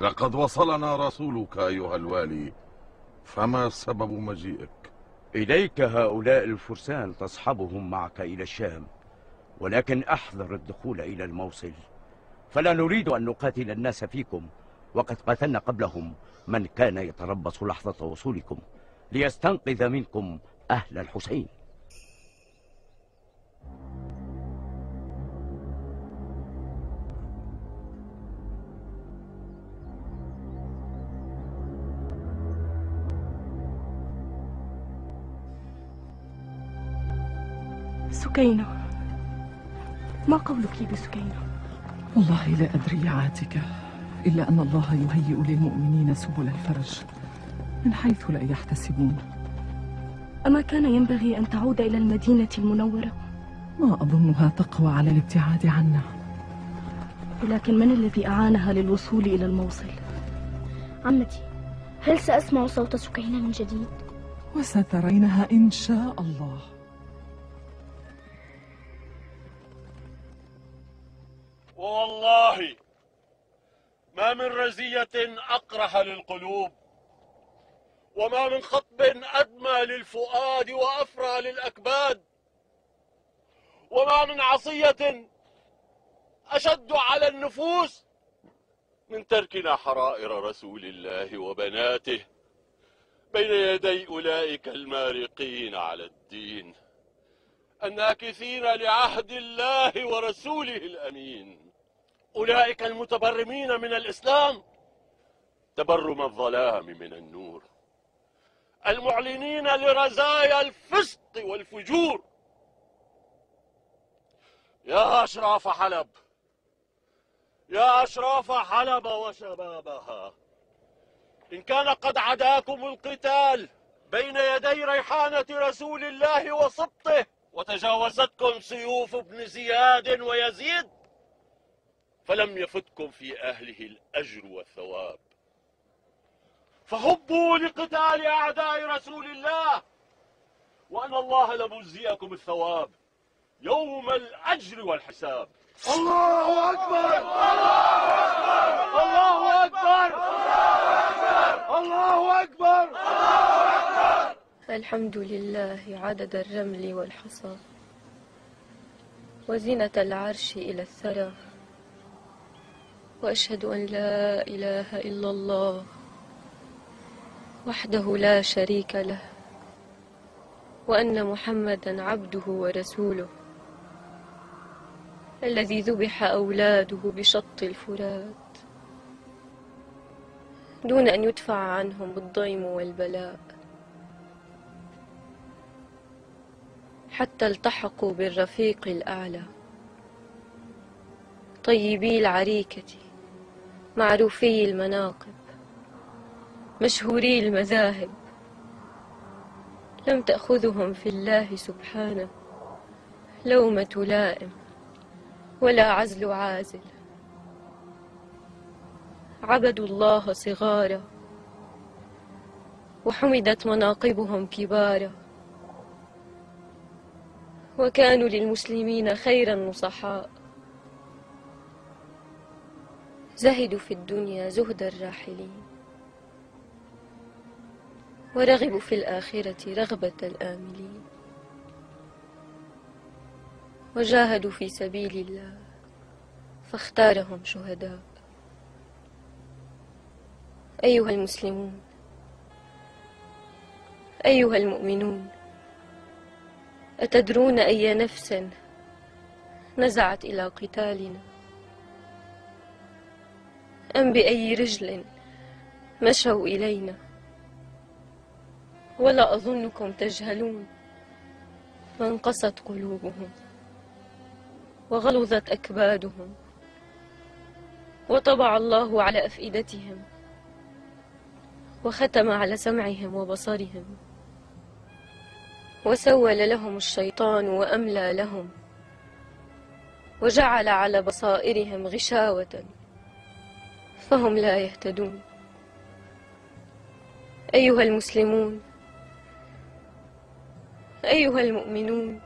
لقد وصلنا رسولك أيها الوالي، فما سبب مجيئك؟ إليك هؤلاء الفرسان تصحبهم معك إلى الشام، ولكن أحذر الدخول إلى الموصل، فلا نريد أن نقاتل الناس فيكم، وقد قتلنا قبلهم من كان يتربص لحظة وصولكم ليستنقذ منكم أهل الحسين. سكينة، ما قولك بسكينة؟ والله لا أدري يا عاتكة، إلا أن الله يهيئ للمؤمنين سبل الفرج من حيث لا يحتسبون. أما كان ينبغي أن تعود إلى المدينة المنورة؟ ما أظنها تقوى على الابتعاد عنا. ولكن من الذي أعانها للوصول إلى الموصل؟ عمتي، هل سأسمع صوت سكينة من جديد؟ وسترينها إن شاء الله. والله ما من رزية أقرح للقلوب، وما من خطب أدمى للفؤاد وأفرى للأكباد، وما من عصية أشد على النفوس من تركنا حرائر رسول الله وبناته بين يدي أولئك المارقين على الدين، الناكثين لعهد الله ورسوله الأمين، أولئك المتبرمين من الإسلام تبرم الظلام من النور، المعلنين لرزايا الفسق والفجور. يا أشراف حلب، يا أشراف حلب وشبابها، إن كان قد عداكم القتال بين يدي ريحانة رسول الله وسبطه، وتجاوزتكم سيوف ابن زياد ويزيد، فلم يفتكم في أهله الأجر والثواب، فهبوا لقتال أعداء رسول الله، وأن الله لمجزيكم الثواب يوم الأجر والحساب. الله أكبر! الله أكبر! الله أكبر! الحمد لله عدد الرمل والحصى، وزنة العرش إلى الثرى، وأشهد أن لا إله إلا الله وحده لا شريك له، وأن محمدًا عبده ورسوله، الذي ذبح أولاده بشط الفرات دون أن يدفع عنهم الضيم والبلاء، حتى التحقوا بالرفيق الأعلى، طيبي العريكة معروفي المناقب مشهوري المذاهب، لم تأخذهم في الله سبحانه لومة لائم ولا عزل عازل، عبدوا الله صغارا وحمدت مناقبهم كبارا، وكانوا للمسلمين خير النصحاء، زهدوا في الدنيا زهد الراحلين، ورغبوا في الآخرة رغبة الآملين، وجاهدوا في سبيل الله فاختارهم شهداء. أيها المسلمون، أيها المؤمنون، أتدرون أي نفس نزعت إلى قتالنا؟ أم بأي رجل مشوا إلينا؟ ولا أظنكم تجهلون من قست قلوبهم وغلظت أكبادهم، وطبع الله على أفئدتهم وختم على سمعهم وبصرهم، وسول لهم الشيطان وأملى لهم، وجعل على بصائرهم غشاوة فهم لا يهتدون. أيها المسلمون، أيها المؤمنون،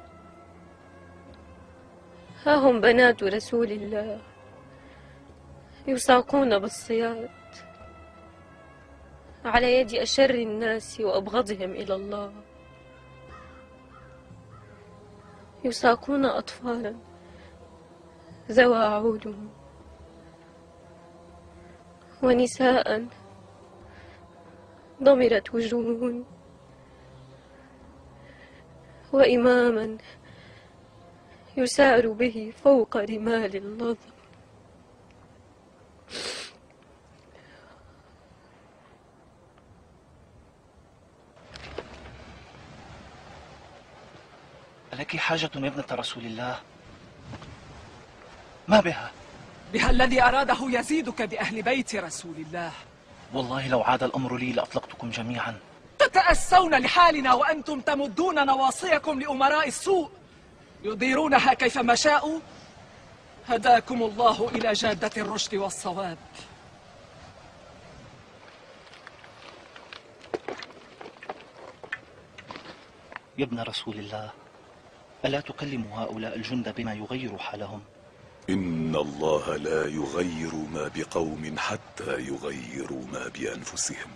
ها هم بنات رسول الله يساقون بالصياد على يد أشر الناس وأبغضهم إلى الله. يساقون أطفالا ذوى عودهم، ونساء ضمرت وجوههن، وإماما يسار به فوق رمال اللظى. ألك حاجة يا ابنة رسول الله؟ ما بها؟ بها الذي أراده يزيدك بأهل بيت رسول الله. والله لو عاد الأمر لي لأطلقتكم جميعا. تتأسون لحالنا وأنتم تمدون نواصيكم لأمراء السوء يديرونها كيفما شاءوا. هداكم الله إلى جادة الرشد والصواب. يا ابن رسول الله، ألا تكلم هؤلاء الجند بما يغير حالهم؟ إن الله لا يغير ما بقوم حتى يغيروا ما بأنفسهم.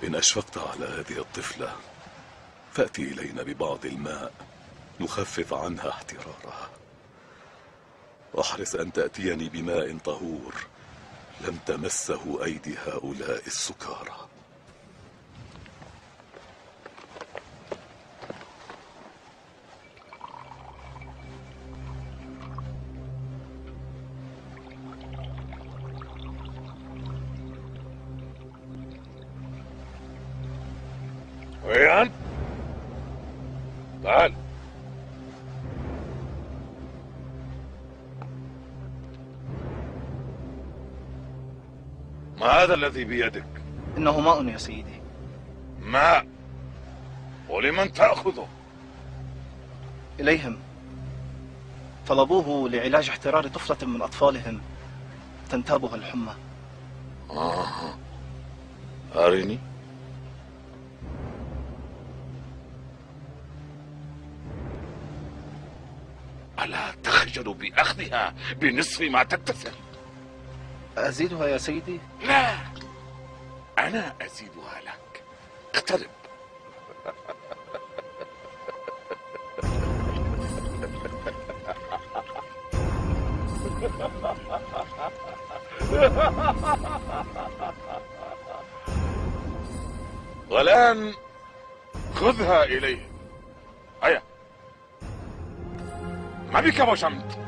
إن أشفقت على هذه الطفلة فأتي إلينا ببعض الماء نخفف عنها احترارها، واحرص أن تأتيني بماء طهور لم تمسه أيدي هؤلاء السكارى. وين؟ تعال. ما هذا الذي بيدك؟ إنه ماء يا سيدي. ماء؟ ولمن تأخذه؟ إليهم، طلبوه لعلاج احترار طفلة من أطفالهم تنتابها الحمى. أرني. ألا تخجل بأخذها بنصف ما تتسع؟ أزيدها يا سيدي؟ لا، أنا أزيدها لك. اقترب. والآن خذها إليه. هيا، ما بك وشمت؟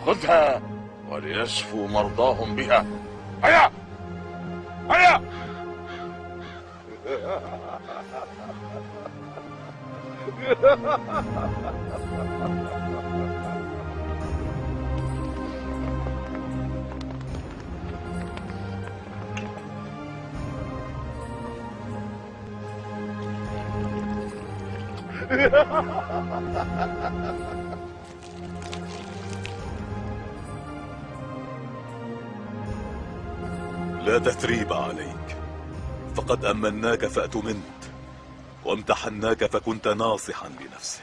خذها وليشفوا مرضاهم بها. هيا هيا. لا تثريب عليك، فقد أمناك فأتمنت، وامتحناك فكنت ناصحا لنفسك.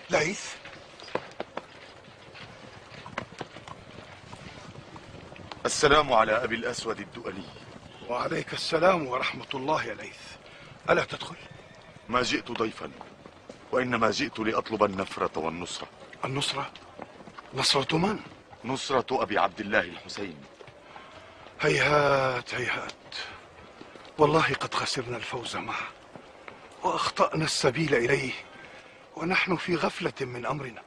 ليث، السلام على أبي الأسود الدؤلي. وعليك السلام ورحمة الله يا ليث. ألا تدخل؟ ما جئت ضيفا، وإنما جئت لأطلب النفرة والنصرة. النصرة؟ نصرة من؟ نصرة أبي عبد الله الحسين. هيهات هيهات، والله قد خسرنا الفوز معه وأخطأنا السبيل إليه، ونحن في غفلة من أمرنا،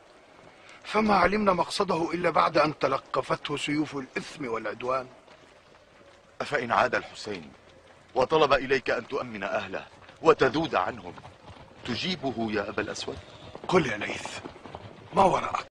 فما علمنا مقصده إلا بعد أن تلقفته سيوف الإثم والعدوان. أفإن عاد الحسين وطلب إليك أن تؤمن أهله وتذود عنهم تجيبه يا أبا الأسود؟ قل يا ليث، ما وراءك؟